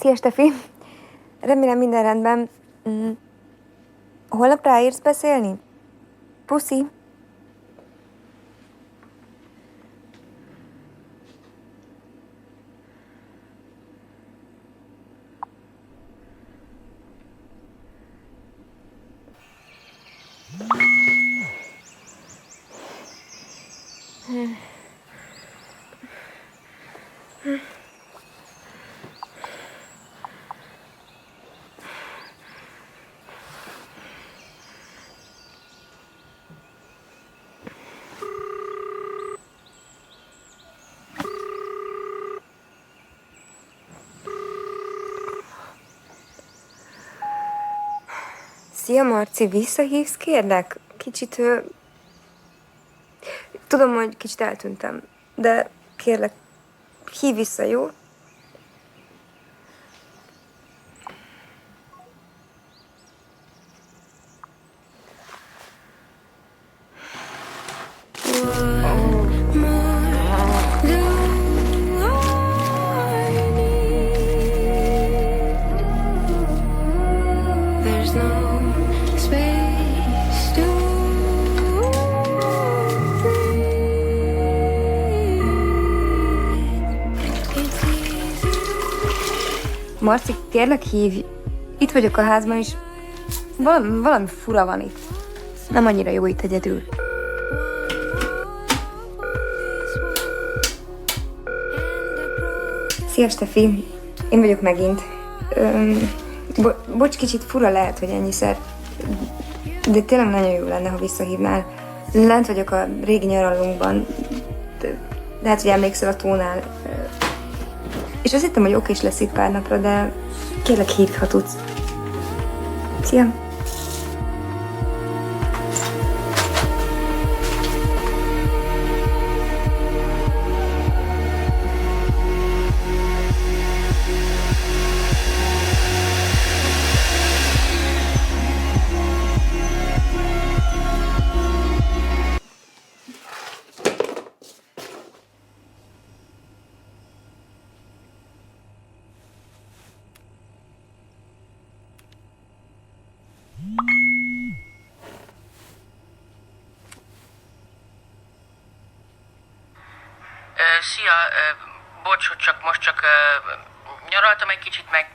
Szia, Stefi! Remélem minden rendben. Holnap ráérsz beszélni? Puszi! Szia, Marci, visszahívsz, kérlek? Kicsit, tudom, hogy kicsit eltűntem, de kérlek, hívj vissza, jó? There's no space to Marci, kérlek, hívj. Itt vagyok a házban, és valami fura van itt. Nem annyira jó itt egyedül. Szia, Stefi. Én vagyok megint. Bocs, kicsit fura lehet, hogy ennyiszer, de tényleg nagyon jó lenne, ha visszahívnál. Lent vagyok a régi nyaralunkban, lehet, hogy emlékszel a tónál. És azt hittem, hogy okés lesz itt pár napra, de kérlek, hívd, ha tudsz. Szia! Szia, bocs, hogy most csak nyaraltam egy kicsit, meg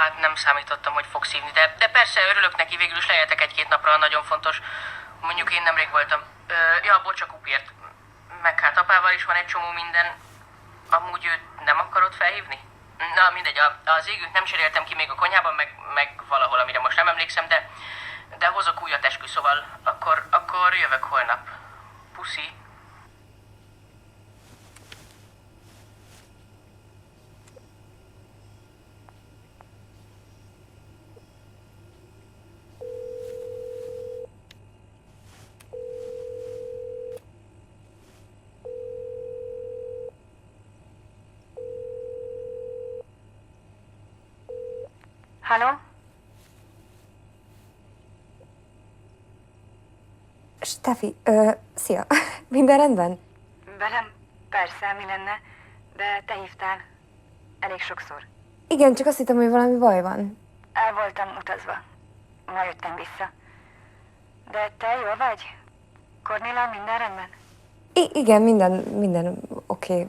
hát nem számítottam, hogy fogsz hívni, de persze örülök neki, végül is lehetek egy-két napra, nagyon fontos. Mondjuk én nemrég voltam. Ja, bocs a kupért. Meg hát apával is van egy csomó minden. Amúgy őt nem akarod felhívni? Na mindegy, az égűt nem cseréltem ki még a konyhában, meg valahol, amire most nem emlékszem, de hozok újat, eskü, szóval akkor jövök holnap. Puszi. Halló? Stefi, szia. Minden rendben? Velem persze, mi lenne, de te hívtál. Elég sokszor. Igen, csak azt hittem, hogy valami baj van. El voltam utazva. Ma jöttem vissza. De te jól vagy? Kornéla, minden rendben? Igen, minden oké.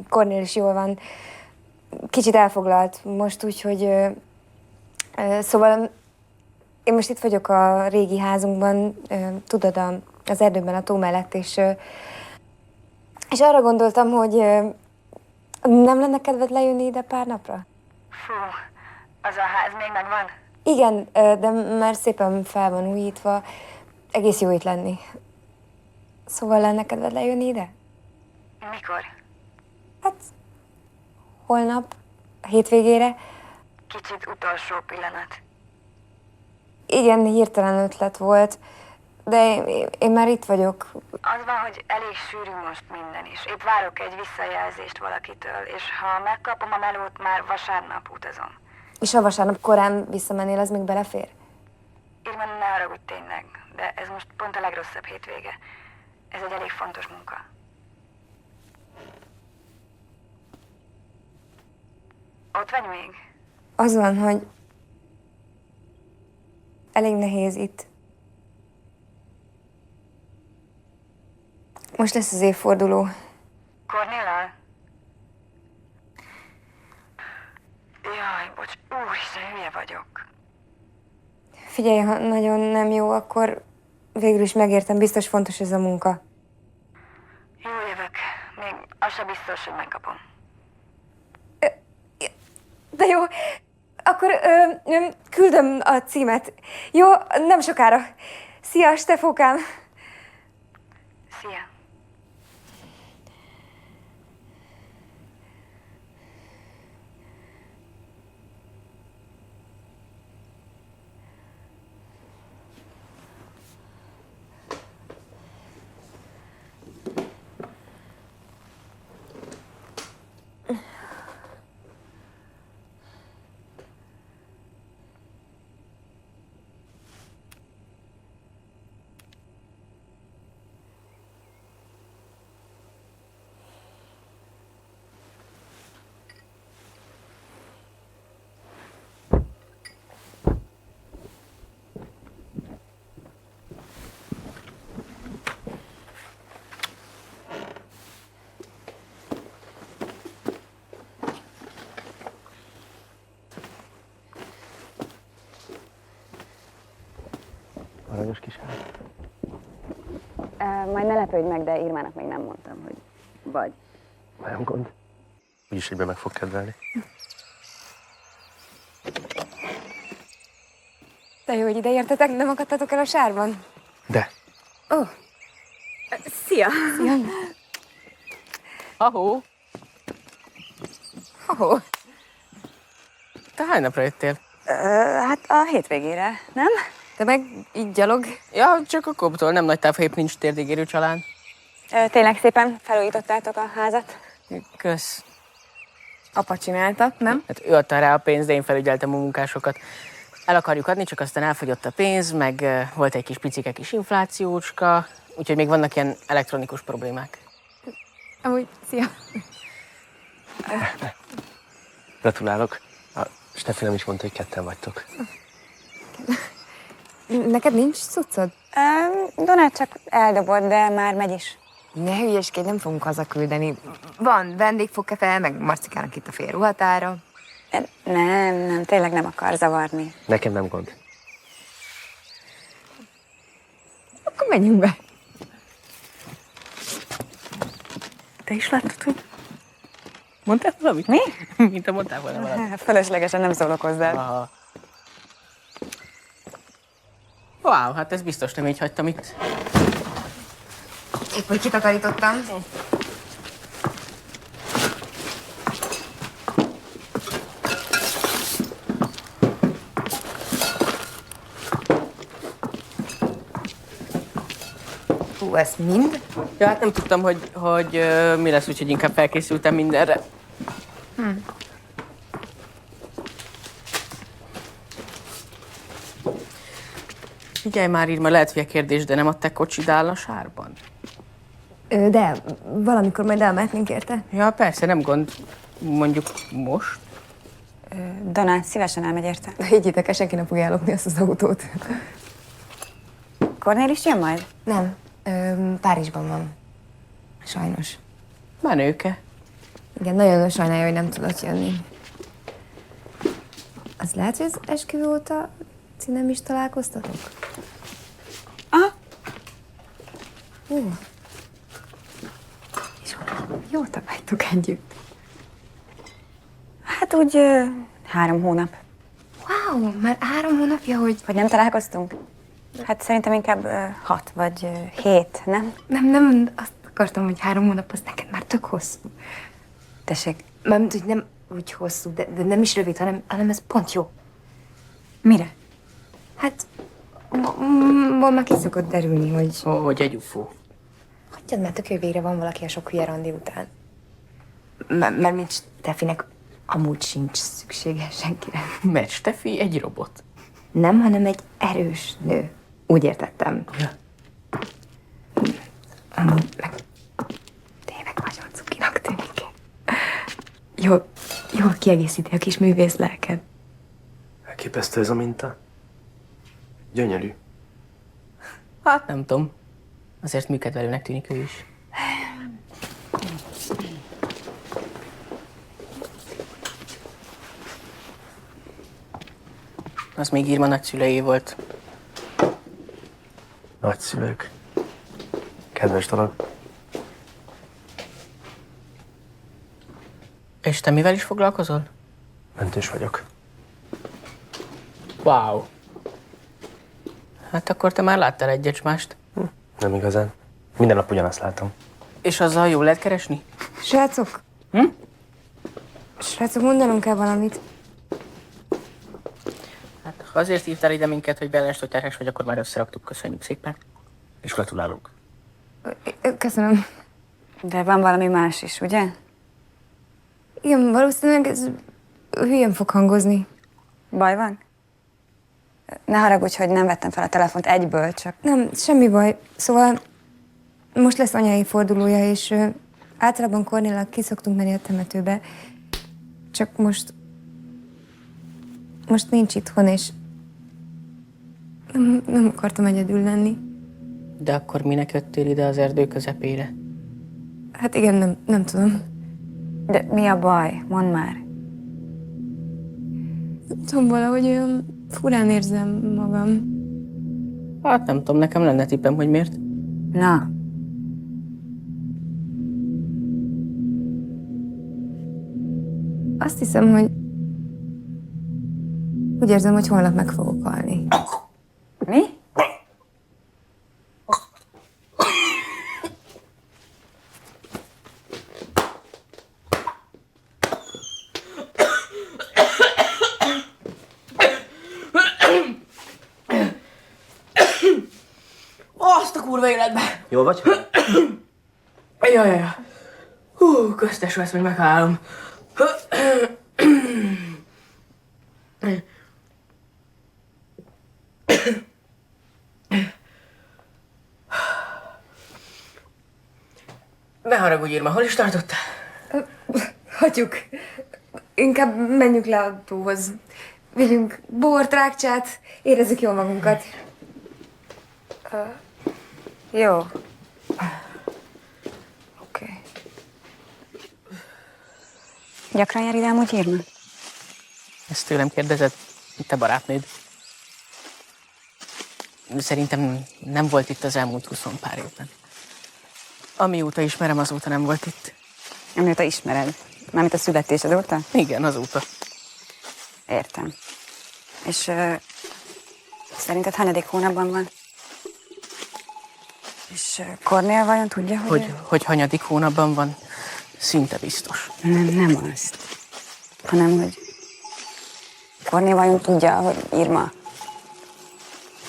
Kornél is jól van. Kicsit elfoglalt most, úgyhogy... Szóval én most itt vagyok a régi házunkban, tudod, az erdőben, a tó mellett, és arra gondoltam, hogy nem lenne kedved lejönni ide pár napra? Fú, az a ház még megvan? Igen, de már szépen fel van újítva, egész jó itt lenni. Szóval lenne kedved lejönni ide? Mikor? Hát, holnap, hétvégére. Kicsit utolsó pillanat. Igen, hirtelen ötlet volt, de én már itt vagyok. Az van, hogy elég sűrű most minden is. Épp várok egy visszajelzést valakitől, és ha megkapom a melót, már vasárnap utazom. És ha vasárnap korán visszamennél, az még belefér? Irma, ne haragudj tényleg, de ez most pont a legrosszabb hétvége. Ez egy elég fontos munka. Ott vagy még? Az van, hogy elég nehéz itt. Most lesz az évforduló. Kornéla? Jaj, bocs, úristen, hülye vagyok. Figyelj, ha nagyon nem jó, akkor végül is megértem, biztos fontos ez a munka. az se biztos, hogy megkapom. De jó, akkor küldöm a címet. Jó, nem sokára. Szia, Stefókám! Szia. Aranyos kis ház. Majd ne lepődj meg, de Irmának még nem mondtam, hogy vagy. Nem gond. Úgyis egyben meg fog kedvelni. De jó, hogy ide értetek, nem akadtatok el a sárban? De. Szia! Ahó, Ahó. te hány napra jöttél? Hát a hétvégére, nem? Te meg így gyalog? Ja, csak a koptól, nem nagy táv, épp nincs térdig érő család. Tényleg szépen felújítottátok a házat? Kösz. Apa csinálta, nem? Hát ő adta rá a pénzt, de én felügyeltem a munkásokat. El akarjuk adni, csak aztán elfogyott a pénz, meg volt egy kis picike kis inflációcska, úgyhogy még vannak ilyen elektronikus problémák. Amúgy, szia. Gratulálok. A Steffi nem is mondta, hogy ketten vagytok. Neked nincs cuccod? Donát csak eldobott, de már megy is. Ne hülyeskedj, nem fogunk hazaküldeni. Van vendégfogkefe, meg Marcikának itt a fél ruhatára. Nem, tényleg nem akar zavarni. Nekem nem gond. Akkor menjünk be. Te is láttad, hogy... Mondtál valamit? Mi? Mint te mondtál volna valamit. Fölöslegesen nem szólok hozzá. Aha. Wow, hát ez biztos nem így hagytam itt. Épp, hogy kitakarítottam. Hú, ez mind? Ja, hát nem tudtam, hogy mi lesz, úgyhogy inkább felkészültem mindenre. Figyelj már, Irma, lehet hülye kérdés, de nem a te kocsid áll a sárban? De valamikor majd elmehetnénk érte. Ja, persze, nem gond. Mondjuk most. Donát szívesen elmegy érte. Higgyétek, senki nem fogja ellopni azt az autót. Kornél is jön majd? Nem, Párizsban van. Sajnos. Menőke. Igen, nagyon sajnálja, hogy nem tudott jönni. Az lehet, hogy az esküvő óta ti nem is találkoztatok? És jót vagytok együtt. Hát úgy 3 hónap. Wow, már 3 hónapja, Hogy nem találkoztunk? Hát szerintem inkább 6 vagy 7, nem? Nem, azt akartam, hogy 3 hónap, az neked már tök hosszú. Tessék, Mármint, hogy nem úgy hosszú, de nem is rövid, hanem ez pont jó. mire? Hát, már ki szokott derülni, hogy... Hogy egy ufó. Hagyjad, mert tök jó, végre van valaki a sok hülye randi után. Mert mint Steffinek amúgy sincs szüksége senkire. Mert Steffi egy robot. Nem, hanem egy erős nő. Úgy értettem. Ja. Amúgy meg tényleg nagyon cukinak tűnik. Jól kiegészíti a kis művész lelked. Elképesztő ez a minta. Gyönyörű. Hát nem tudom. Azért műkedvelőnek tűnik ő is. Az még Irma nagyszülei volt. Nagyszülők. Kedves dolog. És te mivel is foglalkozol? Mentős vagyok. Wow. Hát akkor te már láttál egyet-mást. Nem igazán. Minden nap ugyanazt látom. És azzal jól lehet keresni? Srácok? Srácok, mondanom kell valamit. Hát ha azért hívtál ide minket, hogy bejelensd, hogy terhes vagy, akkor már összeraktuk. Köszönjük szépen. És gratulálunk. Köszönöm. De van valami más is, ugye? Igen, valószínűleg ez hülyén fog hangozni. Baj van? Ne haragudj, hogy nem vettem fel a telefont egyből, csak... Nem, semmi baj. Szóval most lesz anyai fordulója, és általában Kornéllal ki szoktunk menni a temetőbe. Csak most nincs itthon, és nem akartam egyedül lenni. De akkor minek jöttél ide az erdő közepére? Hát igen, nem tudom. De mi a baj? Mondd már. Nem tudom, valahogy olyan furán érzem magam. Hát nem tudom, nekem lenne tippem, hogy miért. Na, Azt hiszem, hogy úgy érzem, hogy holnap meg fogok halni. mi? Azt a kurva életbe! Jól vagy? Jaj. Hú, köztes lesz, hogy meghálom. Ne haragudj, Irma, hol is tartottál? Hagyjuk. Inkább menjünk le a tóhoz. Vigyünk bort, rákcsát, érezzük jól magunkat. Jó. Oké. Gyakran jár ide amúgy Irma? Ezt tőlem kérdezed, te barátnőd. Szerintem nem volt itt az elmúlt 20 pár évben. Amióta ismerem, azóta nem volt itt. Amióta ismered. Mármint a születésed óta? Igen, azóta. Értem. És szerinted hanyadik hónapban van? És Kornél vajon tudja, Hogy hanyadik hónapban van, szinte biztos. Nem azt. Hanem, hogy Kornél vajon tudja, hogy Irma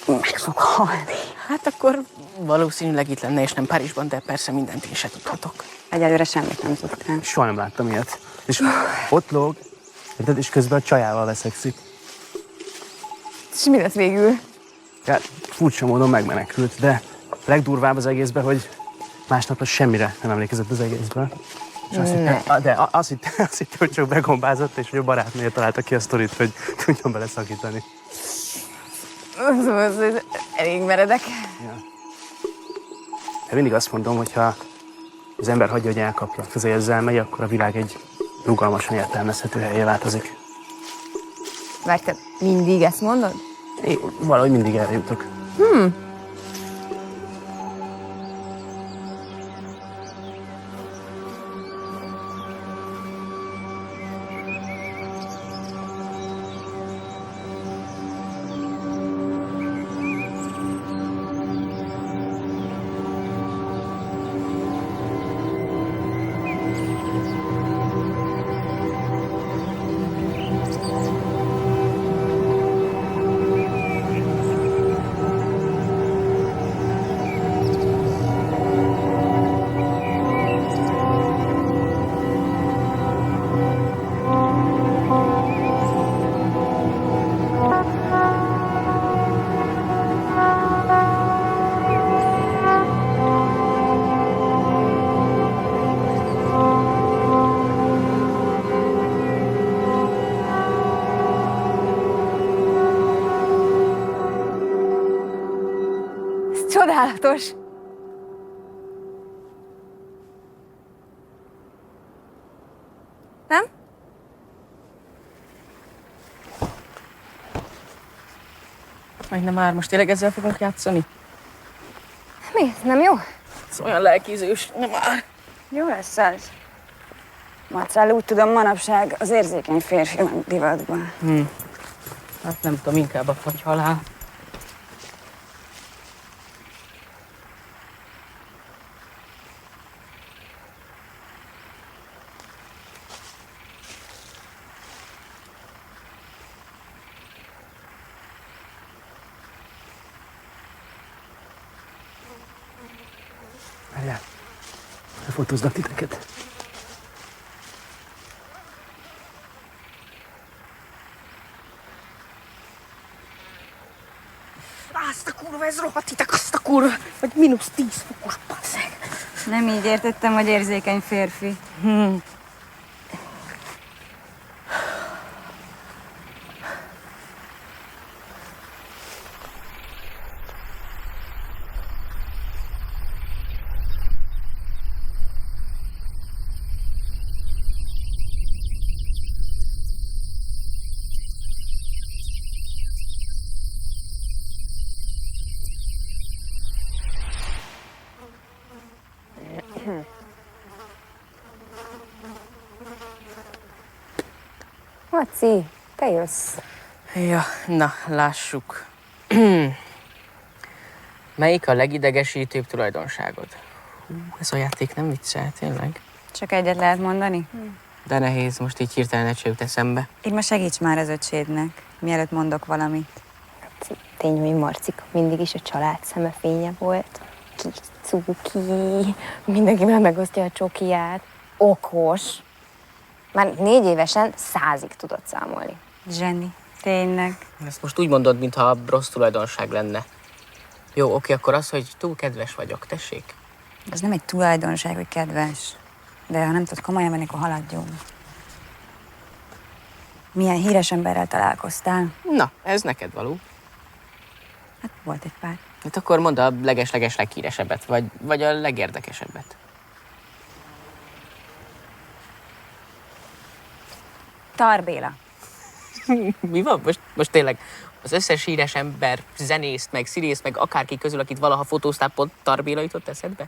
meg fog halni. Hát akkor valószínűleg itt lenne, és nem Párizsban, de persze mindent én se tudhatok. Egyelőre semmit nem tudtál. Soha nem láttam ilyet. És ott lóg, érted, és közben a csajával veszekszik. És mi lett végül? Hát furcsa módon megmenekült, de a legdurvább az egészben, hogy másnapra semmire nem emlékezett az egészből. És azt hitte, hogy csak begombázott, és hogy a barátnője találta ki a sztorit, hogy tudjon bele szakítani. Az elég meredek. Ja. De mindig azt mondom, hogy ha az ember hagyja, hogy elkapja az érzelmei, akkor a világ egy rugalmasan értelmezhető helye változik. Várj, te mindig ezt mondod? Én valahogy mindig erre jutok. Csodálatos! Nem? Majdnem már, most tényleg ezzel fogunk játszani? Mi? Nem jó? Ez olyan lelkizős, nem már. Jó lesz ez. Marcell, úgy tudom, manapság az érzékeny férfi van divatban. Hát nem tudom, inkább a fagyhalál. Várjál, lefotóznak titeket. Azt a kurva, ez rohadt hitek, azt a kurva, vagy -10 fokos, basszeg. Nem így értettem, hogy érzékeny férfi. Maci, te jössz. Ja, na, lássuk. Melyik a legidegesítőbb tulajdonságod? Ez a játék nem viccel, tényleg? Csak egyet lehet mondani? De nehéz, most így hirtelen egy se jut eszembe. Irma, segíts már az öcsédnek, mielőtt mondok valamit. Tény, hogy Marcika mindig is a család szemefénye volt. Kis cuki, mindenki már megosztja a csokiját. Okos. Már 4 évesen 100-ig tudott számolni. Zseni, tényleg. Ezt most úgy mondod, mintha rossz tulajdonság lenne. Jó, oké, akkor az, hogy túl kedves vagyok, tessék. Ez nem egy tulajdonság, hogy kedves. De ha nem tudod komolyan venni, akkor haladjunk. Milyen híres emberrel találkoztál? Na, ez neked való. Hát volt egy pár. Hát akkor mondd a leges-leges leghíresebbet, vagy a legérdekesebbet. Tar Béla. Mi van? Most tényleg az összes híres ember, zenészt, meg színészt, meg akárki közül, akit valaha fotóztál, pont Tar Béla jutott eszedbe?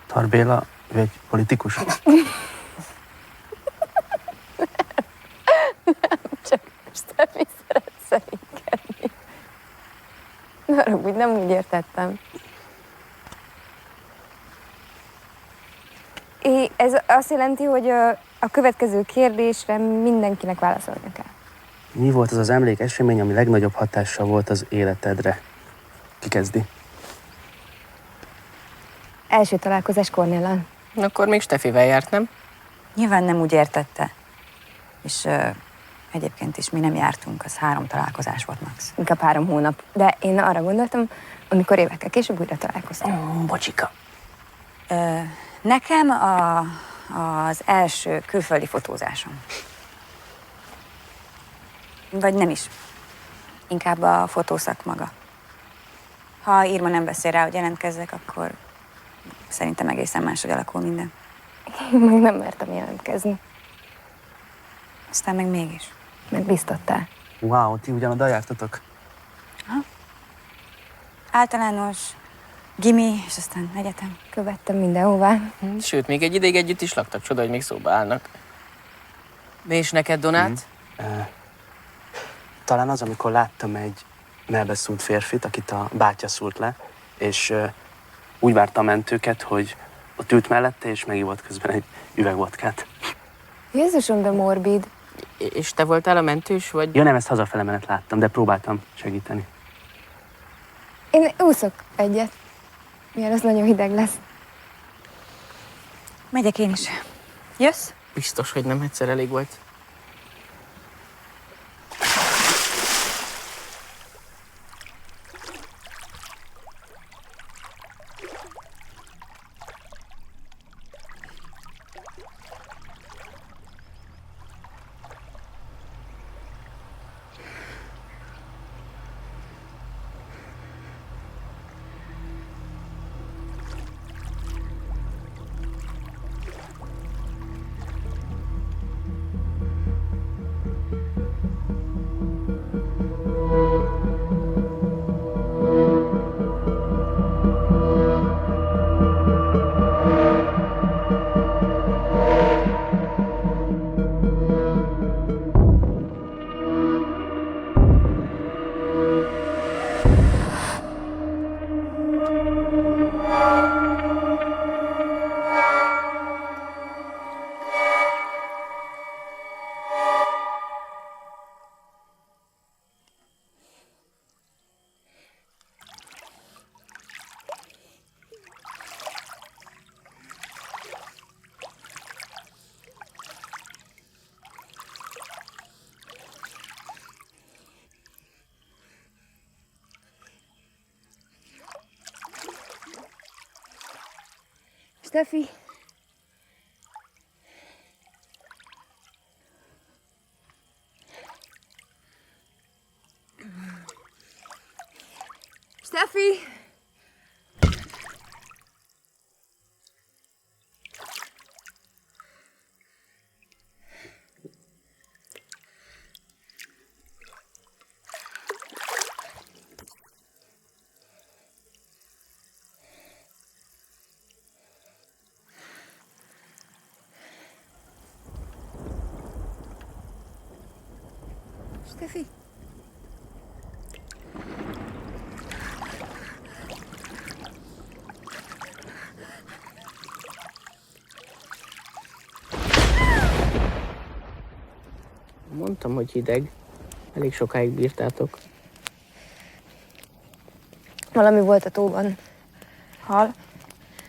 Tar Béla, ő egy politikus? Csak Steffi szeret szerénykedni. Ne haragudj, nem úgy értettem. Ez azt jelenti, hogy a következő kérdésre mindenkinek válaszolni kell. Mi volt az az emlékesemény, ami legnagyobb hatással volt az életedre? Ki kezdi? Első találkozás Kornéllal. Akkor még Steffivel járt, nem? Nyilván nem úgy értette. És egyébként is mi nem jártunk, az 3 találkozás volt max. Inkább 3 hónap. De én arra gondoltam, amikor évekkel később újra találkoztam. Bocsika. Nekem az első külföldi fotózásom. Vagy nem is. Inkább a fotószak maga. Ha Irma nem beszél rá, hogy jelentkezzek, akkor szerintem egészen máshogy alakul minden. Én meg nem mertem jelentkezni. Aztán meg mégis. Meg biztattál. Wow, ti ugyanoda jártatok? Általános, gimi, és aztán egyetem. Követtem mindenhová. Sőt, még egy ideig együtt is laktak, csoda, hogy még szóba állnak. És neked, Donát? Talán az, amikor láttam egy melbeszúrt férfit, akit a bátyja szúrt le, és úgy várta a mentőket, hogy ott ült mellette, és megívott közben egy üveg vodkát. Jézusom, de morbid. És te voltál a mentős, vagy? Ja nem, ezt hazafele menet láttam, de próbáltam segíteni. Én úszok egyet. Milyen az nagyon hideg lesz. Megyek én is. Jössz? Biztos, hogy nem egyszer elég volt. Steffi! Steffi! Steffi! Mondtam, hogy hideg. Elég sokáig bírtátok. Valami volt a tóban. Hal?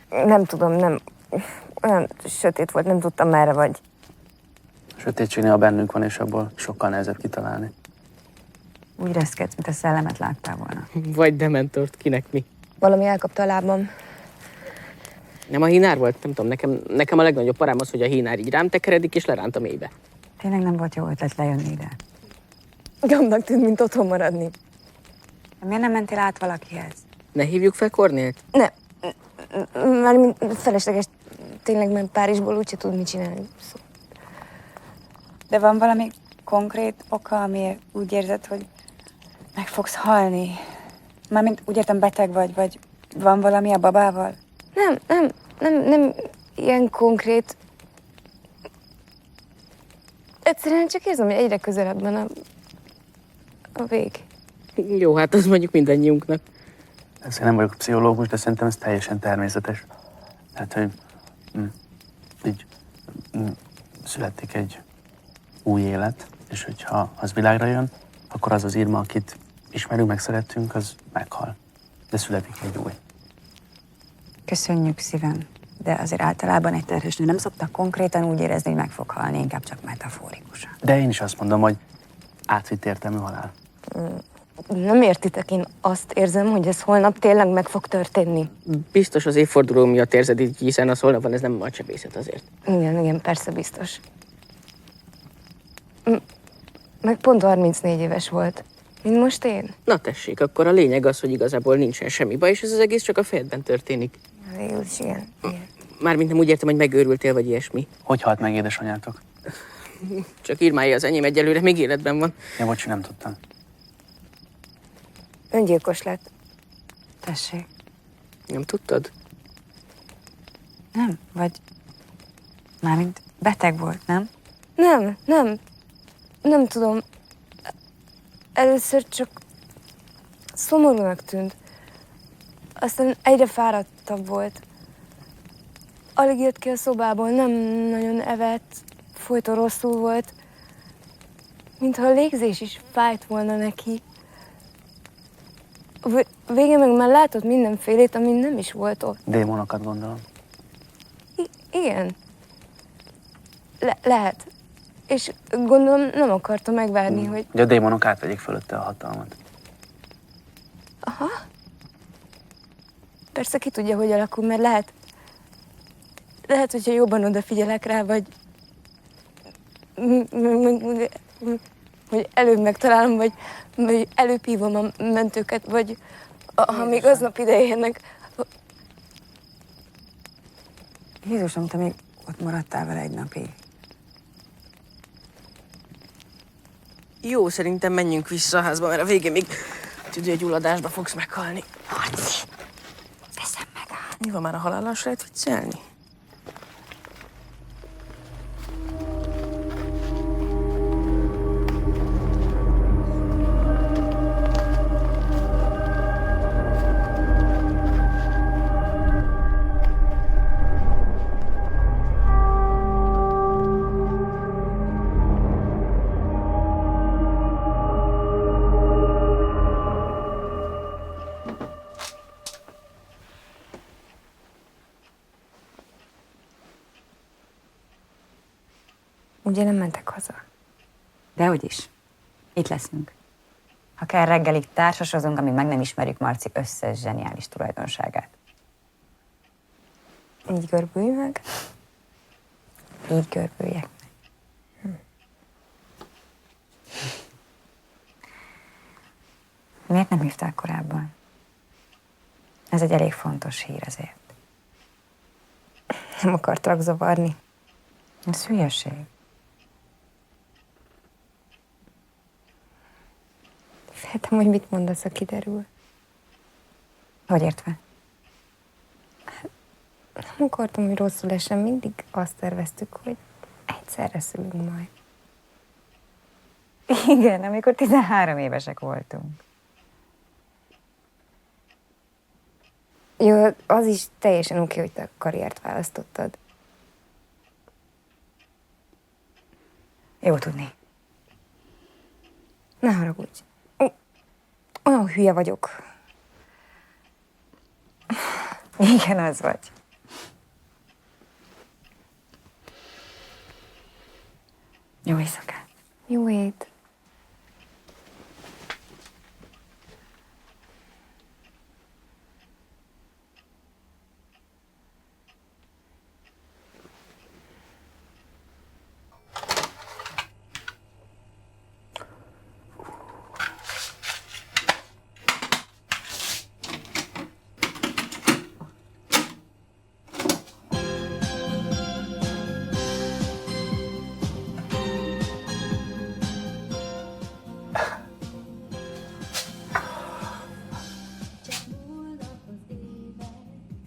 Nem tudom, nem. Olyan sötét volt, nem tudtam merre vagy. A sötétségnél, ha bennünk van, és abból sokkal nehezebb kitalálni. Úgy reszkedsz, mint a szellemet láttál volna. Vagy dementort, kinek mi? Valami elkapta a lábam. Nem a hínár volt? Nem tudom, nekem a legnagyobb parám az, hogy a hínár így rám tekeredik, és leránt a mélybe. Tényleg nem volt jó ötlet lejönni ide. Jobbnak tűnt, mint otthon maradni. De miért nem mentél át valakihez? Ne hívjuk fel Kornélt? Ne, már felesleges tényleg, mert Párizsból úgyse tud mit csinálni. Szóval. De van valami konkrét oka, amiért úgy érzed, hogy meg fogsz halni? Mármint úgy értem, beteg vagy van valami a babával? Nem ilyen konkrét. Egyszerűen csak érzem, hogy egyre közelebb van a vég. Jó, hát az mondjuk mindannyiunknak. Én nem vagyok pszichológus, de szerintem ez teljesen természetes. Tehát, hogy így születik egy új élet, és hogyha az világra jön, akkor az az Irma, akit ismerünk, megszerettünk, az meghal. De születik egy új. Köszönjük szívem. De azért általában egy terhes nő nem szokta konkrétan úgy érezni, hogy meg fog halni, inkább csak metaforikusan. De én is azt mondom, hogy átvitt értelmű halál. Nem értitek, én azt érzem, hogy ez holnap tényleg meg fog történni. Biztos az évforduló miatt érzed így, hiszen az holnap van, ez nem agysebészet azért. Igen, persze biztos. Meg pont 34 éves volt. Mint most én. Na tessék, akkor a lényeg az, hogy igazából nincsen semmi baj, és ez az egész csak a fejedben történik. Végül is igen. Mármint nem úgy értem, hogy megőrültél, vagy ilyesmi. Hogy halt meg édesanyátok? Csak Irmáé az enyém egyelőre még életben van. Ja, bocsi, nem tudtam. Öngyilkos lett. Tessék. Nem tudtad? Nem? Vagy mármint beteg volt, nem? Nem tudom. Először csak szomorúnak tűnt. Aztán egyre fáradtabb volt. Alig jött ki a szobából, nem nagyon evett, folyton rosszul volt. Mintha a légzés is fájt volna neki. Végén meg már látott mindenfélét, ami nem is volt ott. Démonokat gondolom. Igen. Lehet. És gondolom nem akarta megvárni, hogy... Hogy a démonok átvegyék fölötte a hatalmat. Persze ki tudja, hogy alakul, mert lehet, hogyha jobban odafigyelek rá, vagy hogy előbb megtalálom, vagy előbb hívom a mentőket, vagy ha még aznap ide érnek. Jézusom, te még ott maradtál vele egy napig. Jó, szerintem menjünk vissza a házba, mert a végén még tüdőgyulladásba fogsz meghalni. Marci, teszem meg át. Mi van, már a halállal se lehet viccelni? Ugye nem mentek haza? Dehogy is. Itt leszünk. Ha kell, reggelig társasozunk, amíg meg nem ismerjük Marci összes zseniális tulajdonságát. Így görbülj meg. Így görbüljek meg. Miért nem hívtál korábban? Ez egy elég fontos hír azért. Nem akartalak zavarni. Ez hülyeség. Féltem, hogy mit mondasz, ha kiderül. Hogy értve? Nem akartam, hogy rosszul esem. Mindig azt terveztük, hogy egyszerre szülünk majd. Igen, amikor 13 évesek voltunk. Jó, az is teljesen oké, hogy te a karriert választottad. Jó tudni. Ne haragudj. Olyan hülye vagyok. Igen, az vagy. Jó éjszakát. Jó ét.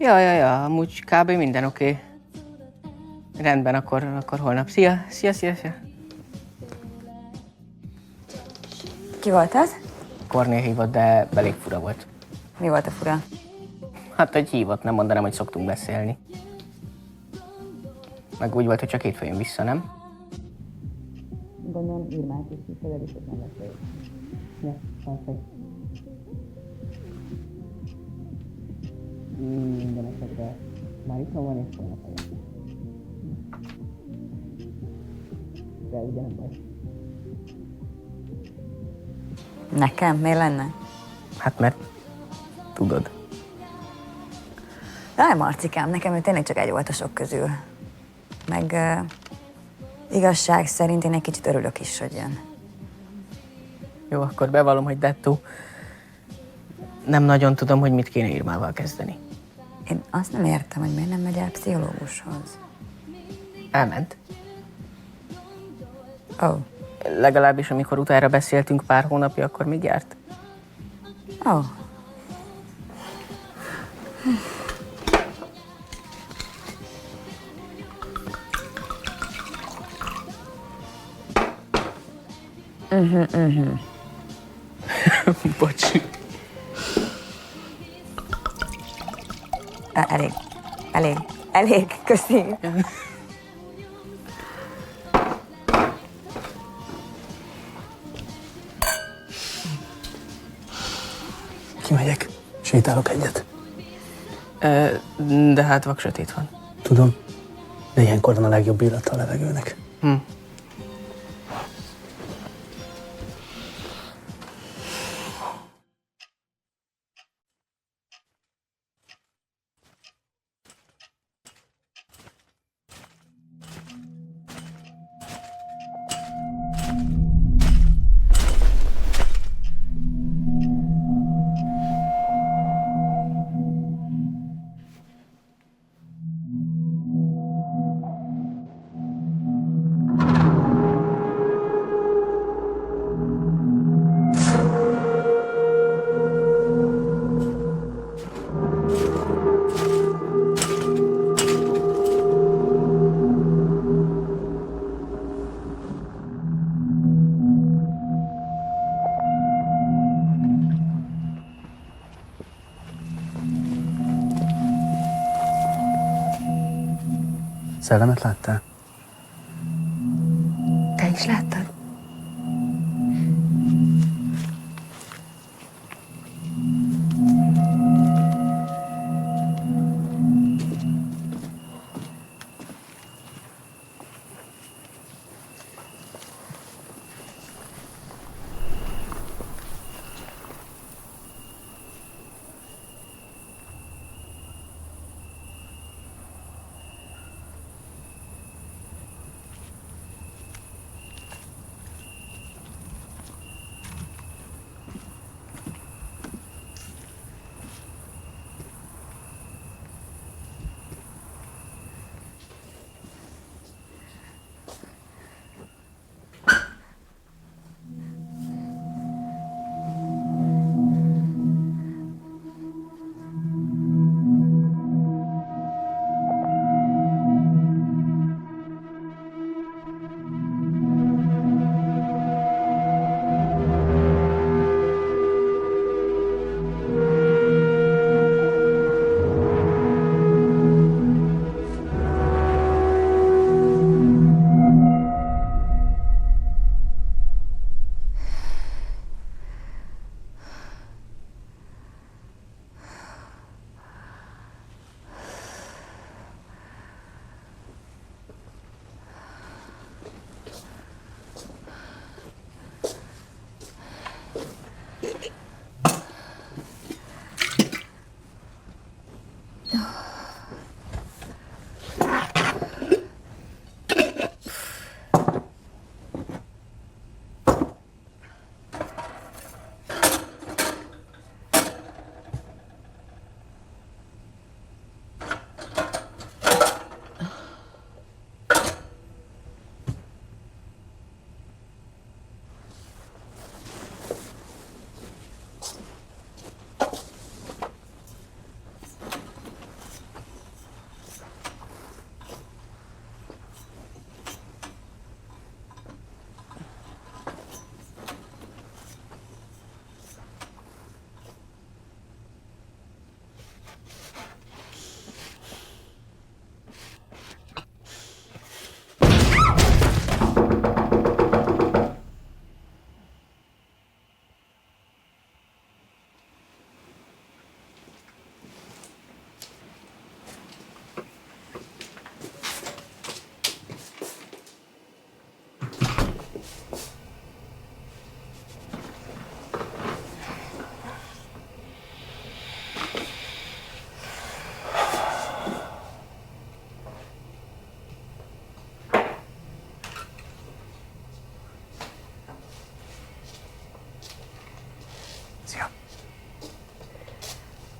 Ja, amúgy kb. Minden oké. Rendben, akkor holnap. Szia. Ki volt az? Kornél hívott, de elég fura volt. Mi volt a fura? Hát, hogy hívott, nem mondanám, hogy szoktunk beszélni. Meg úgy volt, hogy csak hétfőn jön vissza, nem? Gondolom, Irmát is visszavelük, hogy nem beszél. Ja, minden esetre már itt van, és holnap jön. De ugye nem baj. Nekem? Miért lenne? Hát mert tudod. Jaj, Marcikám, nekem ő tényleg csak egy volt a sok közül. Meg igazság szerint én egy kicsit örülök is, hogy jön. Jó, akkor bevallom, hogy dettó. Nem nagyon tudom, hogy mit kéne Irmával kezdeni. Én azt nem értem, hogy miért nem megy el pszichológushoz. Elment. Ó. Oh. Legalábbis amikor utána beszéltünk pár hónapja, akkor még járt. Ó. Oh. Bocs. Elég, köszi. Kimegyek, sétálok egyet. De hát vak sötét van. Tudom, de ilyenkor van a legjobb illata a levegőnek. Szellemet láttál? Te is láttad?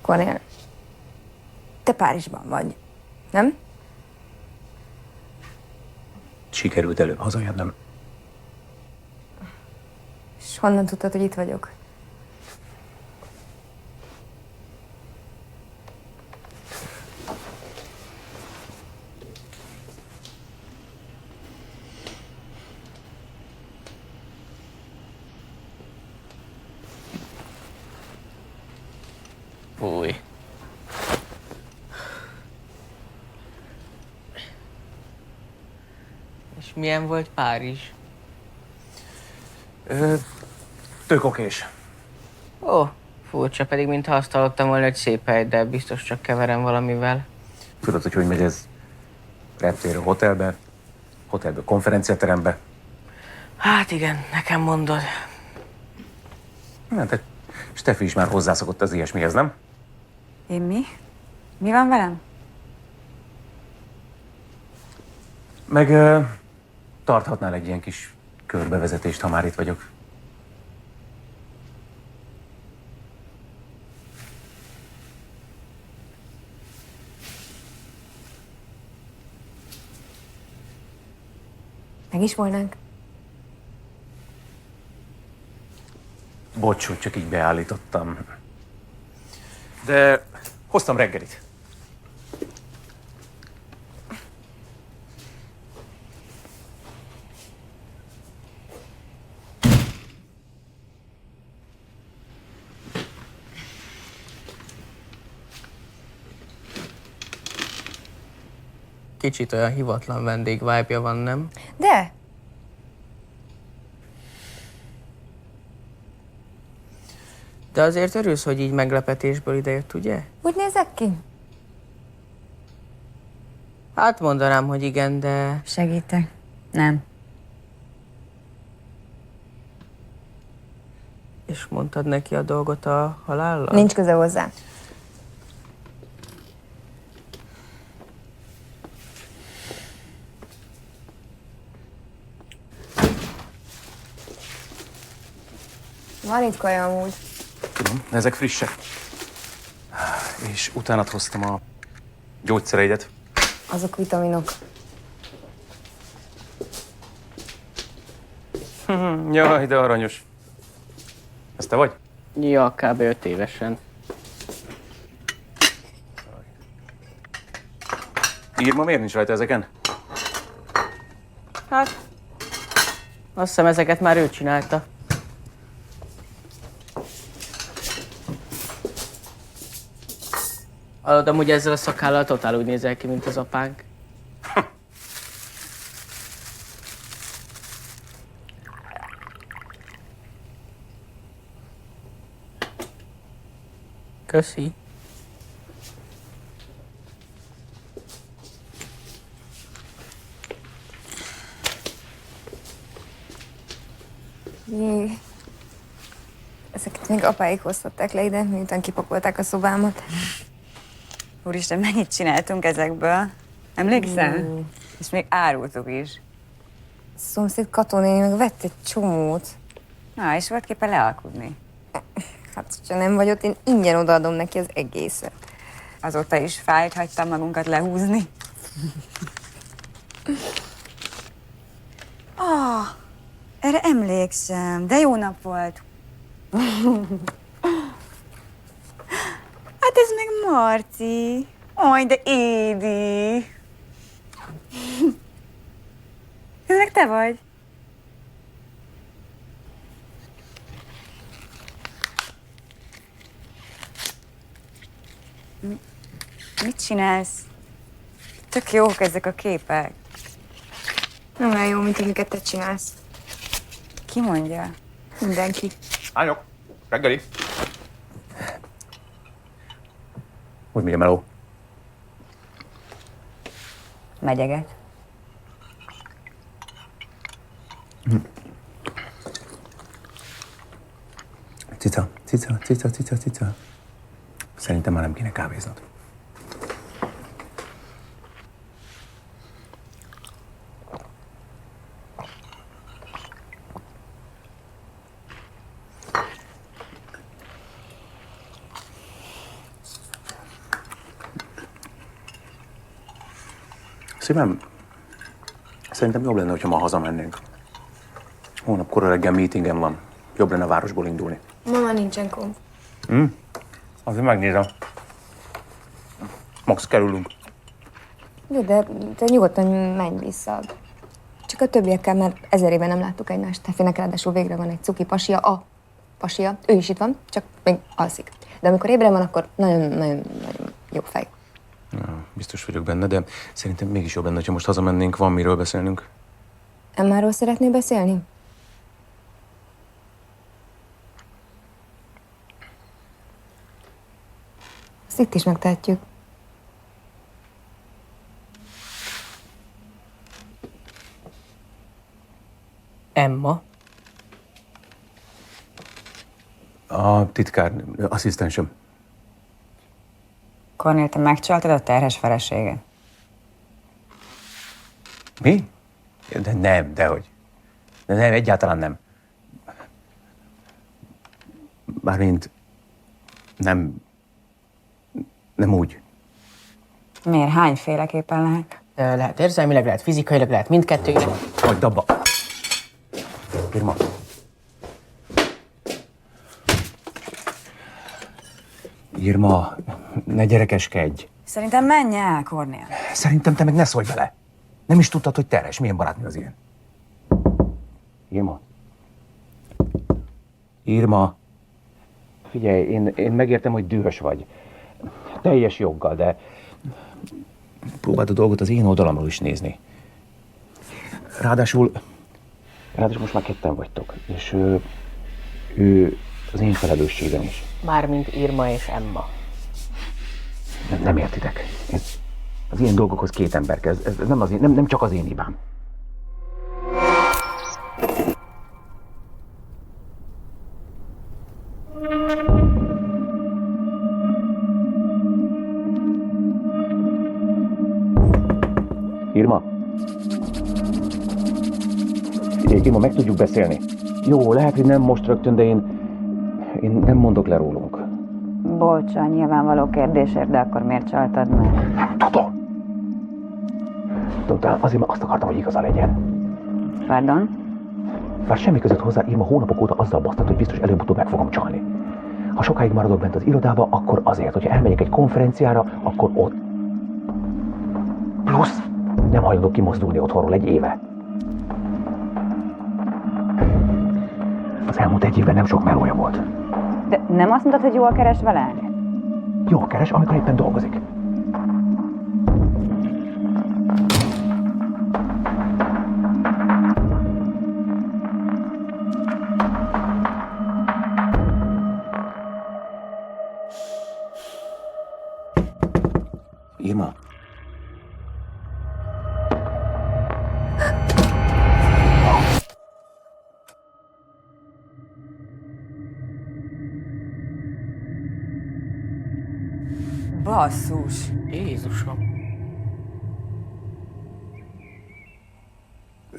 Kornél, te Párizsban vagy, nem? Sikerült előbb hazajönnöm. És honnan tudtad, hogy itt vagyok? Fúj. És milyen volt Párizs? Tök okés. Ó, furcsa, pedig mintha azt hallottam volna, hogy szép hely, de biztos csak keverem valamivel. Tudod, hogy megy ez? Reptér hotelbe, hotelbe konferenciaterembe. Hát igen, nekem mondod. Hát, Steffi is már hozzászokott az ilyesmihez, nem? Én mi? Mi van velem? Meg tarthatnál egy ilyen kis körbevezetést, ha már itt vagyok. Meg is volnánk. Bocs, hogy csak így beállítottam. De hoztam reggelit. Kicsit olyan hivatlan vendég vibe-ja van, nem? De, De azért örülsz, hogy így meglepetésből idejött, ugye? úgy nézek ki? Hát mondanám, hogy igen, de... Segítek? Nem. És mondtad neki a dolgot a halállal? Nincs köze hozzá. Van itt kaja amúgy. Tudom, de ezek frissek. És utána hoztam a gyógyszereidet. Azok vitaminok. Jaj, de aranyos. Ez te vagy? Ja, kb. 5 évesen. Írma miért nincs rajta ezeken? Hát, azt hiszem ezeket már ő csinálta. Hallod, amúgy ezzel a szakállal totál úgy nézel ki, mint az apánk. Köszi. Jé. Ezeket még apáik hoztatták le ide, miután kipakolták a szobámat. Úristen, mennyit csináltunk ezekből? Emlékszel? És még árultuk is. A szomszéd Katoné meg vett egy csomót. Na, és volt képe lealkudni. Hát, ha nem vagy ott, én ingyen odaadom neki az egészet. Azóta is fájt, hagytam magunkat lehúzni. Erre emlékszem, de jó nap volt. Hát ez meg Marci. Oj, de Édi. Ez meg te vagy. Mit csinálsz? Tök jók ezek a képek. Nem olyan jó, mint amiket te csinálsz. Ki mondja? Mindenki. Lányok, reggeli. Hogy mire meló? Megyeget. Cica, cica, cica, cica, cica. Szerintem már nem kéne kávéznod. Szívem, szerintem jobb lenne, hogyha ma hazamennénk. Hónap kora reggel meetingem van. Jobb lenne a városból indulni. Ma már nincsen konf. Azért megnézem. Max kerülünk. De te nyugodtan menj vissza. Csak a többiekkel, mert 1000 éve nem láttuk egymást. Tefének ráadásul végre van egy cuki pasia, a pasia. Ő is itt van, csak még alszik. De amikor ébren van, akkor nagyon jó fej. Ja, biztos vagyok benne, de szerintem mégis jobb lenne, hogyha most hazamennénk, van miről beszélnünk. Emmáról szeretnél beszélni? Ezt itt is megtehetjük. Emma? A titkár, asszisztensem. Kornél, te megcsaltad a terhes feleséget? Mi? De nem, dehogy. De nem, egyáltalán nem. Mármint nem úgy. Miért? Hányféleképpen lehet? Lehet érzelmileg, lehet fizikailag, lehet mindkettő. Hagyd abba. Irma. Irma, ne gyerekeskedj. Szerintem menj el, Kornél. Szerintem te meg ne szólj bele. Nem is tudtad, hogy terhes. Milyen barátnő az ilyen? Irma. Irma. Figyelj, én megértem, hogy dühös vagy. Teljes joggal, de próbáld a dolgot az én oldalamról is nézni. Ráadásul most már ketten vagytok, és ő az én felelősségem is. Mármint Irma és Emma. Nem értitek. Az ilyen dolgokhoz két ember kell. Ez nem csak az én hibám. Irma? Irma, meg tudjuk beszélni. Jó, lehet, hogy nem most rögtön, de én nem mondok le rólunk. Bocsa, nyilvánvaló kérdésért, de akkor miért csaltad meg? Tudom, talán azért, mert azt akartam, hogy igaza legyen. Pardon? Bár semmi között hozzá, Irma hónapok óta azzal basztat, hogy biztos előbb-utóbb meg fogom csalni. Ha sokáig maradok bent az irodába, akkor azért, hogyha elmegyek egy konferenciára, akkor ott. Plusz nem hajlandok kimozdulni otthonról egy éve. Az elmúlt egy évben nem sok melója volt. De nem azt mondtad, hogy jól keres vele? Jól keres, amikor éppen dolgozik. Irma. Basszus! Jézusom.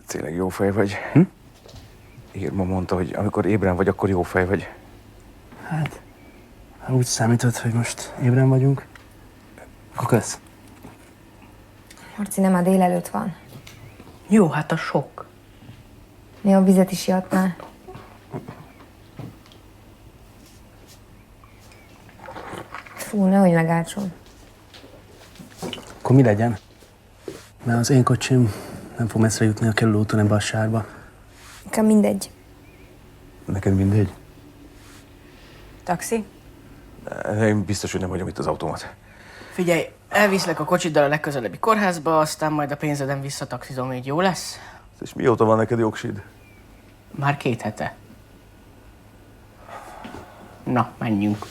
Tényleg jó fej vagy. Irma mondta, hogy amikor ébren vagy, akkor jó fej vagy. Hát, ha úgy számítod, hogy most ébren vagyunk, akkor kösz. Marci, nem a délelőtt van. Jó, hát a sok. Mi a vizet is ihatnál. Fú, nehogy megátson. Akkor mi legyen? Mert az én kocsim nem fog messzire jutni a kerülőúton ebbe a sárba. Nekem mindegy. Neked mindegy? Taxi? Én biztos, hogy nem hagyom itt az autómat. Figyelj, elviszlek a kocsiddal a legközelebbi kórházba, aztán majd a pénzeden visszataxizom, így jó lesz? És mióta van neked jogsid? Már 2 hete. Na, menjünk.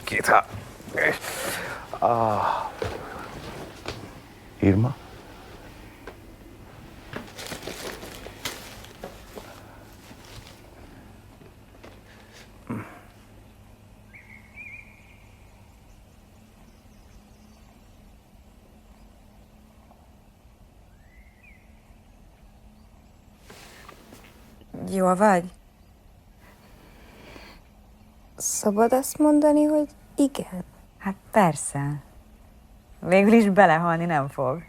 Két há... Irma? Jól vagy? Szabad azt mondani, hogy igen? Hát persze. Végül is belehalni nem fog.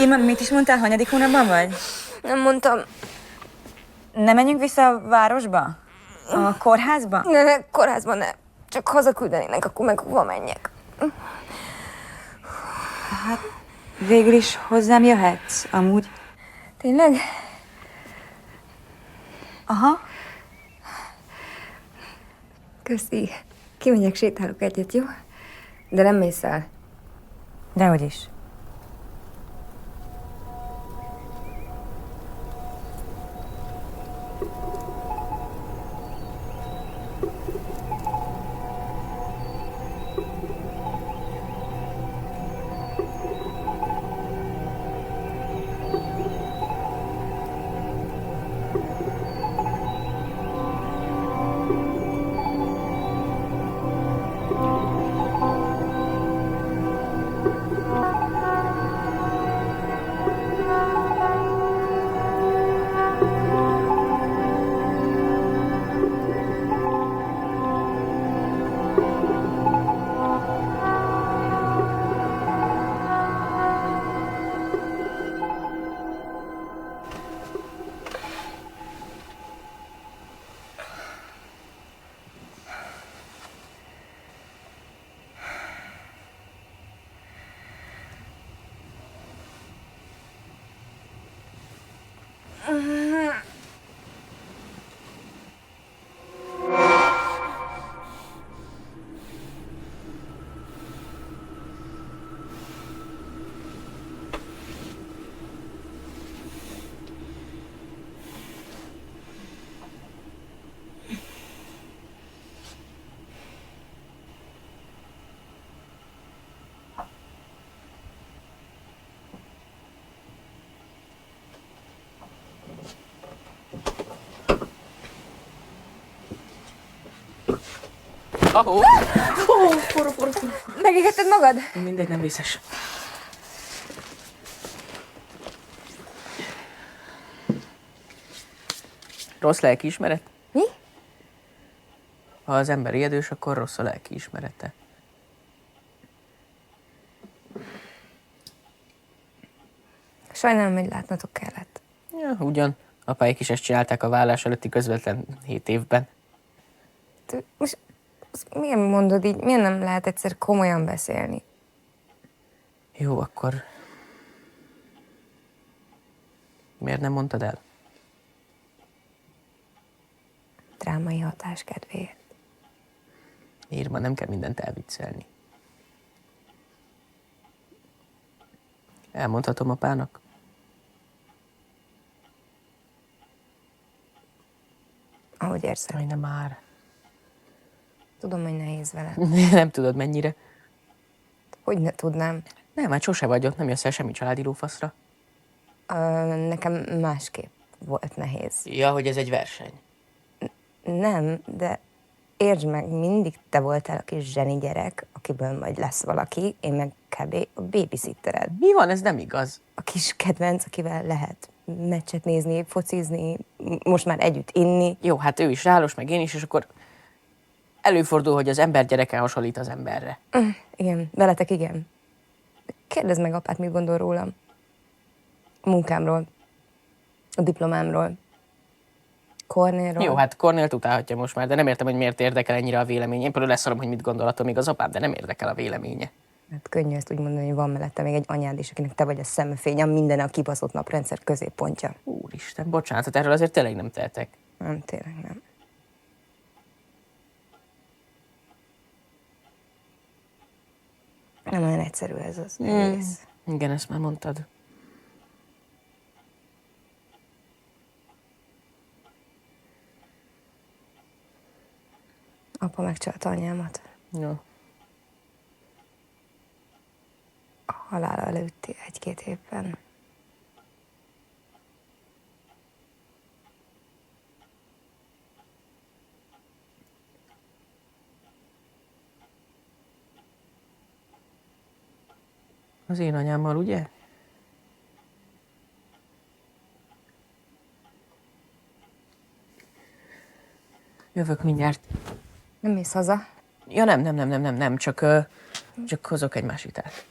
Ima, mit is mondtál, hanyadik hónapban vagy? Nem mondtam. Ne menjünk vissza a városba? A kórházba? Ne, kórházban ne. Csak hazaküldenének, akkor meg hova menjek. Végül is hozzám jöhetsz, amúgy. Tényleg? Aha. Köszi. Kimegyek, sétálok egyet, jó? De nem mész el. Dehogy is. Ahó! Forró. Megégetted magad? Mindegy, nem vészes. Rossz lelkiismeret? Mi? Ha az ember ijedős, akkor rossz a lelkiismerete. Sajnálom, hogy látnatok kellett. Ja, ugyan. Apáik is ezt csinálták a vállás előtti közvetlen 7 évben. Most miért mondod így? Miért nem lehet egyszer komolyan beszélni? Jó, akkor... Miért nem mondtad el? Drámai hatás kedvéért. Irma, nem kell mindent elviccelni. Elmondhatom apának? Ahogy érzed. Aj, nem már. Tudom, hogy nehéz vele. Nem tudod mennyire. Hogy ne tudnám? Nem, hát sose vagy ott, nem jössz el semmi családi lófaszra. Nekem másképp volt nehéz. Ja, hogy ez egy verseny. Nem, de értsd meg, mindig te voltál a kis zseni gyerek, akiből majd lesz valaki, én meg kb. A babysittered. Mi van, ez nem igaz. A kis kedvenc, akivel lehet meccset nézni, focizni, most már együtt inni. Jó, hát ő is rálos, meg én is, és akkor előfordul, hogy az ember gyereke hasonlít az emberre. Igen, veletek igen. Kérdezd meg apát, mit gondol rólam. A munkámról, a diplomámról, Kornélról. Jó, hát Kornélt utálhatja most már, de nem értem, hogy miért érdekel ennyire a vélemény. Én például leszarom, hogy mit gondolatom még az apám, de nem érdekel a véleménye. Hát könnyű ezt úgy mondani, hogy van mellette még egy anyád is, akinek te vagy a szemfény, a minden a kibaszott naprendszer középpontja. Úristen, bocsánat, erről azért tényleg nem tehetek. Nem, tényleg nem. Nem olyan egyszerű ez az egész. Igen, ezt már mondtad. Apa megcsalta anyámat. Jó. A halála előtti 1-2 évben. Az én anyámmal, ugye? Jövök mindjárt. Nem mész haza? Ja, nem, csak hozok egy más vitát.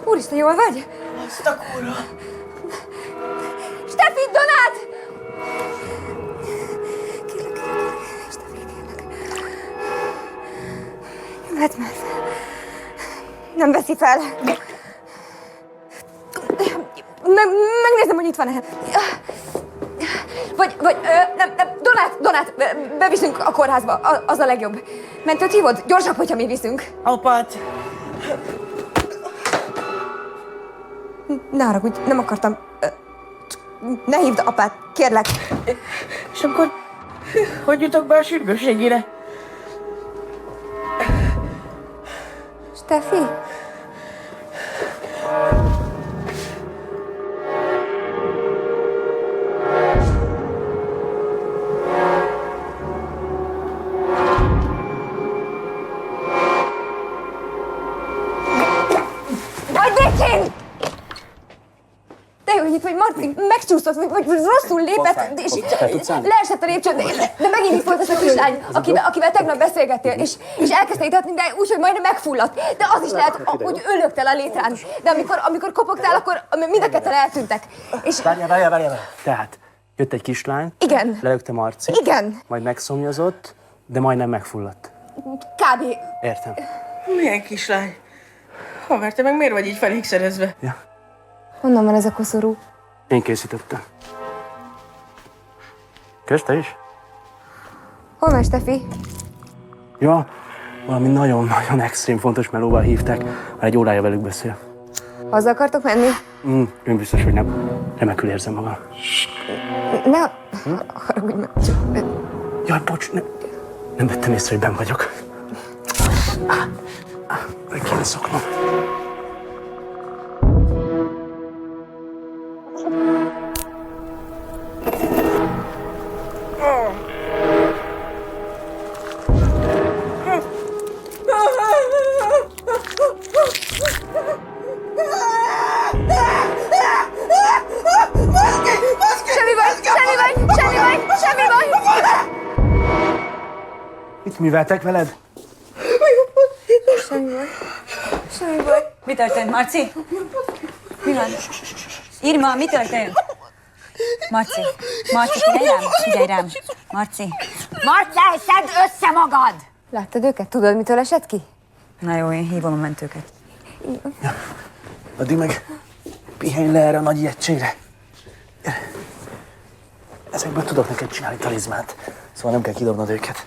Úristen, jól vagy? Azt a kurva! Steffi, Donát! Kérlek, Steffi, kérlek. Nem vedd már fel. Nem veszi fel. Megnézem, hogy itt van-e. Nem, Donát, beviszünk a kórházba, az a legjobb. Mentőt hívod? Gyorsabb, hogyha mi viszünk. Apát! Ne haragudj, nem akartam. Ne hívd apát, kérlek. És akkor hogy jutok be a sürgősségére? Steffi? Vagy békén! De jó, hogy itt vagy, Marci, megcsúszott, vagy rosszul lépett, és leesett a lépcsőn, de megint itt volt az a kislány, akivel tegnap beszélgettél, és elkezdte itatni, de úgy, hogy majdnem megfulladt. De az is lehet, hogy ölögtél a létrán. De amikor kopogtál, akkor mind a ketten eltűntek. És... Várjál. Tehát jött egy kislány, Igen. lelökte Marci, Igen. majd megszomjazott, de majdnem megfulladt. Kb. Értem. Milyen kislány? Haver, te meg miért vagy így felékszerezve? Ja. Honnan van ez a koszorú? Én készítettem. Kösz, te is? Hol van Steffi? Ja, valami nagyon-nagyon extrém fontos melóval hívták. Már egy órája velük beszél. Haza akartok menni? Én biztos, hogy nem. Remekül érzem magam. Ne haragudj meg. Jaj, bocs, nem vettem észre, hogy benn vagyok. Meg kéne szoknom. Semmi baj! Mit műveltek veled? Semmi baj. Mi történt, Marci? Mi van? Irma, mi történt? Marci, figyelj rám. Marci. Marcell, szedd össze magad! Láttad őket? Tudod, mitől esett ki? Na jó, én hívom a mentőket. Addig meg pihenj le erre a nagy ijegységre. Ezekből tudok neked csinálni talizmát, szóval nem kell kidobnod őket.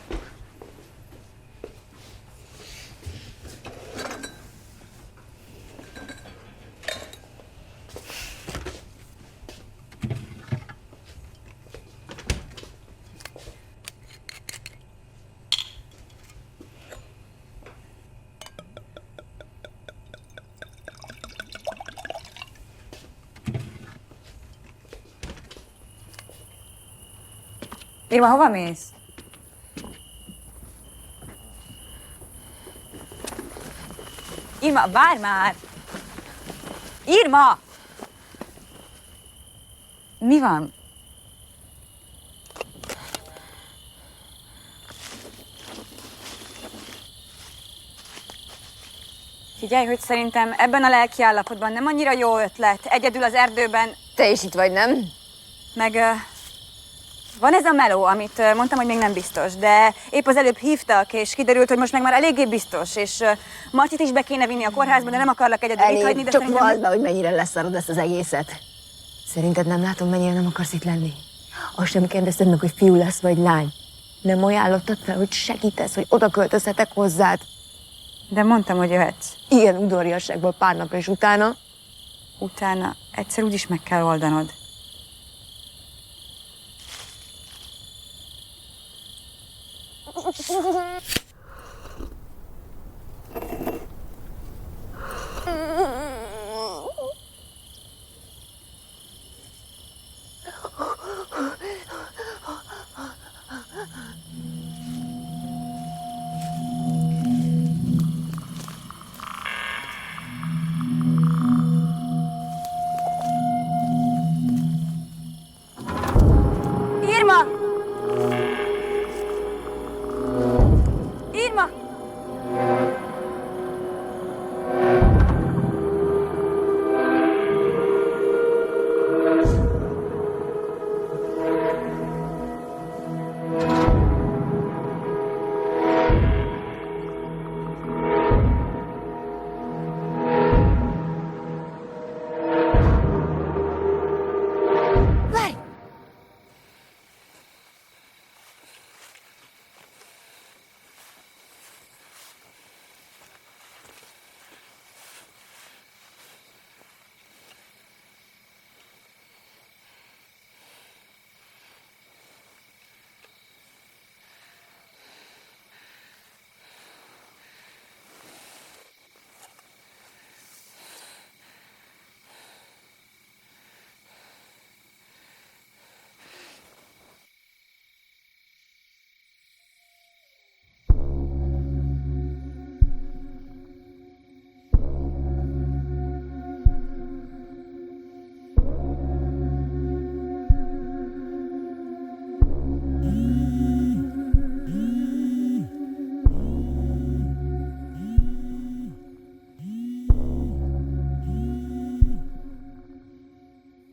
Irma, hova mész? Irma, várj már! Irma! Mi van? Figyelj, hogy szerintem ebben a lelkiállapotban nem annyira jó ötlet, egyedül az erdőben, Te is itt vagy, nem? meg van ez a meló, amit mondtam, hogy még nem biztos, de épp az előbb hívtak, és kiderült, hogy most meg már eléggé biztos, és Marcit is be kéne vinni a kórházba, de nem akarlak egyedül itt hagyni, de csak szerintem... vald be, hogy mennyire leszarod ezt az egészet. Szerinted nem látom, mennyire nem akarsz itt lenni? Azt sem kérdezted meg, hogy fiú lesz vagy lány. Nem ajánlottad fel, hogy segítesz, hogy oda költözhetek hozzád. De mondtam, hogy jöhetsz. Ilyen udvariasságból pár napra, és utána? Utána egyszer úgyis meg kell oldanod. Irma! Irma!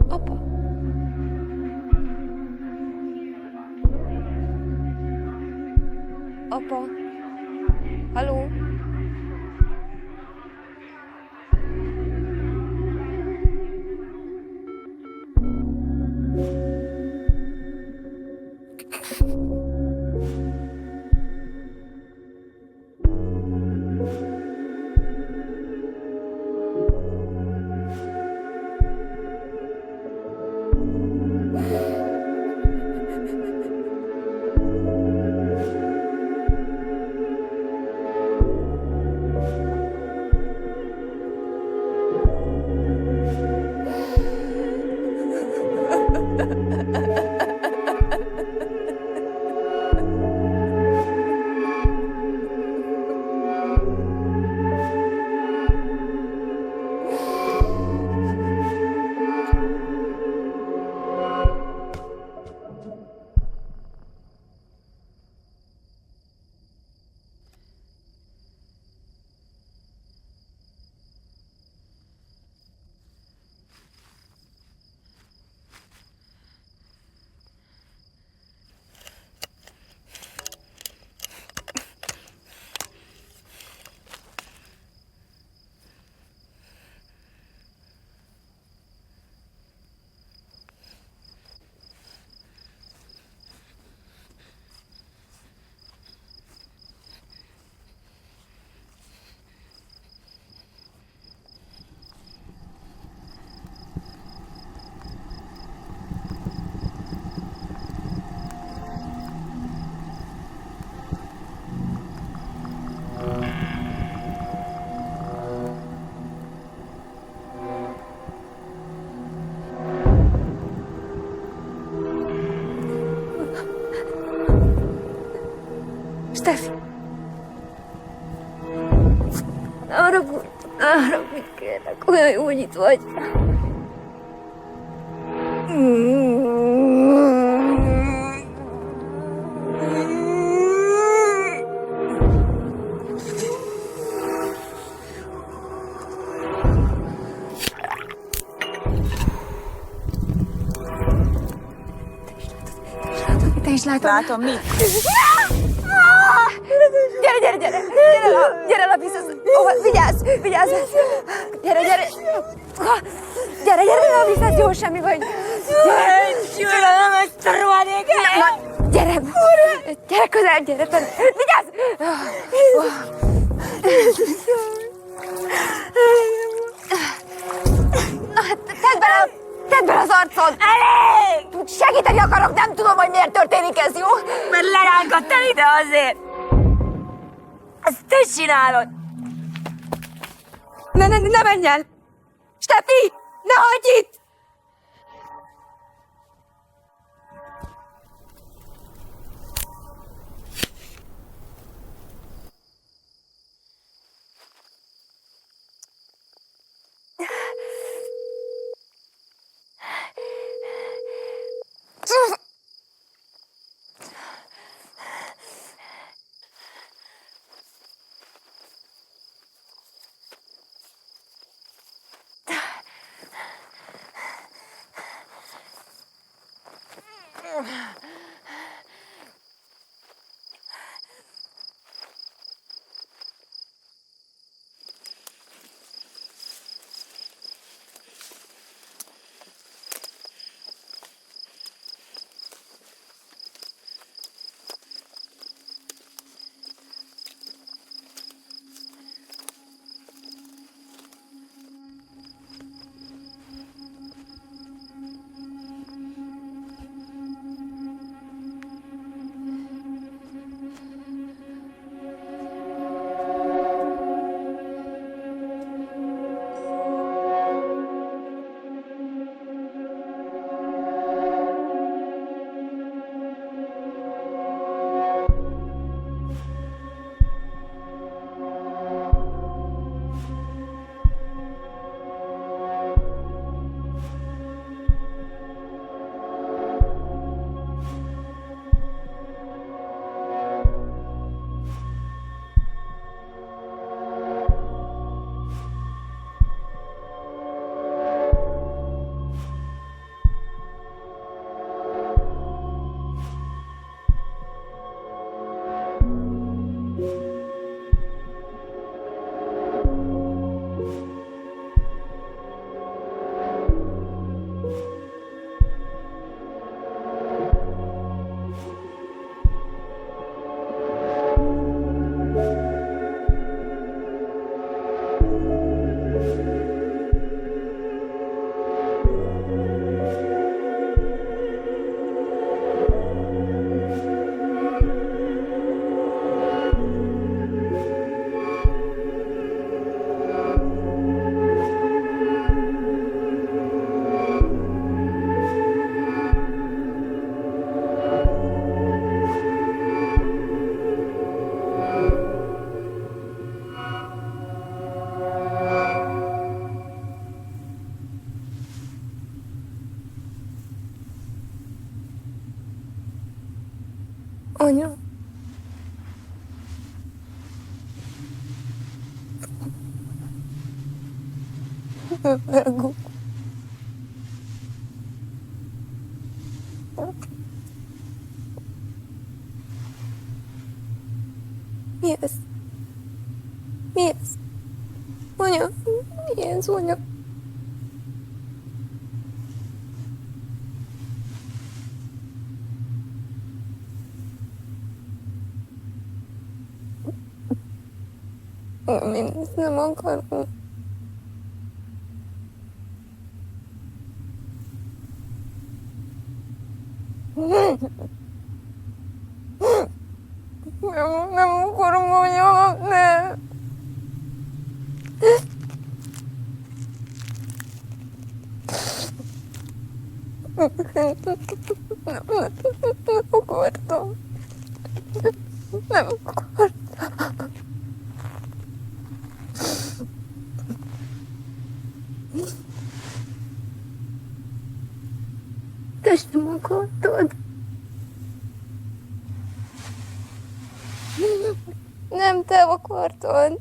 Apa. Apa. Haló? Steffi! Ne haragudj, kérlek, olyan jó, hogy itt vagy. Te is látod. Látom, mit? Gyere, Lapisz, vigyázz! Gyere, Lapisz, ez jó, semmi baj. Gyere közel, gyere, vigyázz! Tedd bele az arcod! Elég! Segíteni akarok, nem tudom, hogy miért történik ez, jó? Mert lerángattál ide azért! Ezt te csinálod! Ne menj el! Steffi! Ne hagyj itt! Anya. Vágok. Mi ez? Mi ez? Anya, mi ez, anya? Én ezt nem akarom. Nem akarom, anya, ne. Nem akartam. Nem akartam. Te sem akartad. Nem te akartad.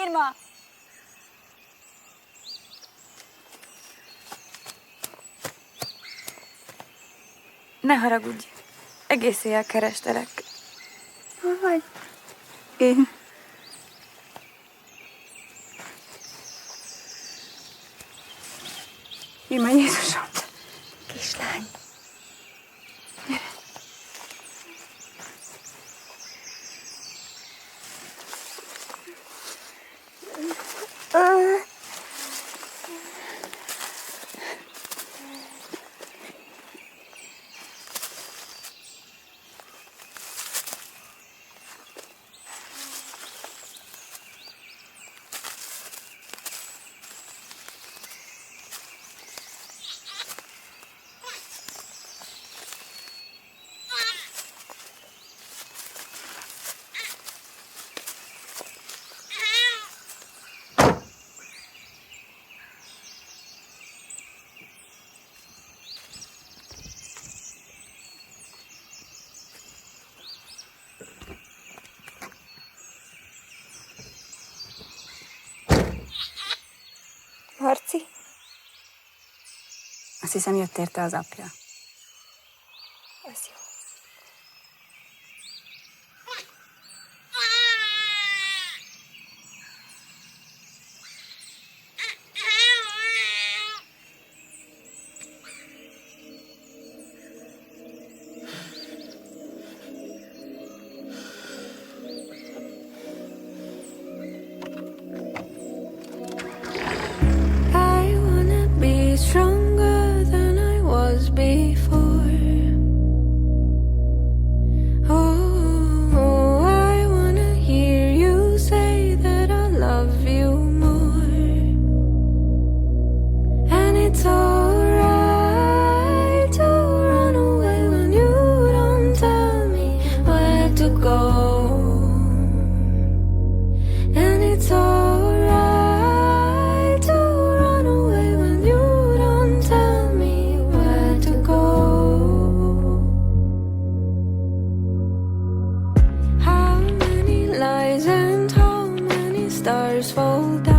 Irma! Ne haragudj. Egész éjjel kerestelek. Hol vagy? Én... Irma, Jézusom! Kislány. Marci? Azt hiszem, jött érte az apja. Ez jó. I wanna be stronger than I was before. Oh, I wanna hear you say that I love you more. And it's alright to run away when you don't tell me where to go. And it's alright to run away when you don't tell me where to go. How many lies and how many stars fall down?